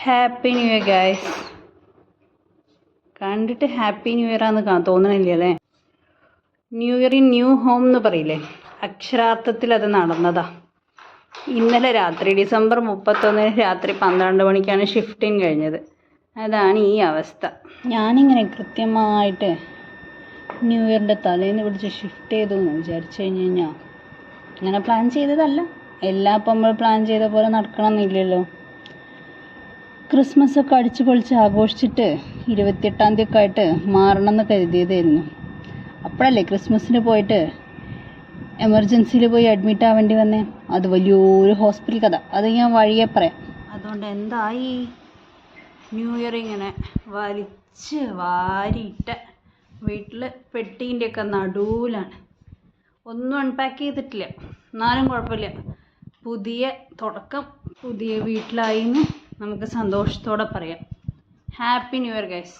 Happy new year guys. കണ്ടിട്ട് happy new year ആണെന്ന് തോന്നണില്ല അല്ലേ? New year in new home എന്ന് പറയില്ലേ, അക്ഷരാർത്ഥത്തിൽ അത് നടന്നതാ. ഇന്നലെ രാത്രി ഡിസംബർ 31 രാത്രി 12 മണിക്കാണ് ഷിഫ്റ്റിങ് കഴിഞ്ഞത്. അതാണ് ഈ അവസ്ഥ. ഞാനിങ്ങനെ കൃത്യമായിട്ട് ന്യൂ ഇയറിൻ്റെ തലേന്ന് പിടിച്ച് ഷിഫ്റ്റ് ചെയ്തു എന്ന് വിചാരിച്ചു കഴിഞ്ഞാൽ അങ്ങനെ പ്ലാൻ ചെയ്തതല്ല. എല്ലാം ഇപ്പം നമ്മൾ പ്ലാൻ ചെയ്ത പോലെ നടക്കണമെന്നില്ലല്ലോ. ക്രിസ്മസ് ഒക്കെ അടിച്ച് പൊളിച്ച് ആഘോഷിച്ചിട്ട് 28-ാം തീയതി ഒക്കെ ആയിട്ട് മാറണമെന്ന് കരുതിയതായിരുന്നു. അപ്പോഴല്ലേ ക്രിസ്മസിന് പോയിട്ട് എമർജൻസിയിൽ പോയി അഡ്മിറ്റ് ആവേണ്ടി വന്നേ. അത് വലിയൊരു ഹോസ്പിറ്റൽ കഥ, അത് ഞാൻ വഴിയെ പറയാം. അതുകൊണ്ട് എന്തായി, ന്യൂ ഇയർ ഇങ്ങനെ വലിച്ച് വാരിയിട്ട് വീട്ടിൽ പെട്ടീൻ്റെയൊക്കെ നടുവിലാണ്. ഒന്നും അൺപാക്ക് ചെയ്തിട്ടില്ല, എന്നാലും കുഴപ്പമില്ല. പുതിയ തുടക്കം, പുതിയ വീട്ടിലായിന്ന് നമുക്ക് സന്തോഷത്തോടെ പറയാം. Happy new year guys.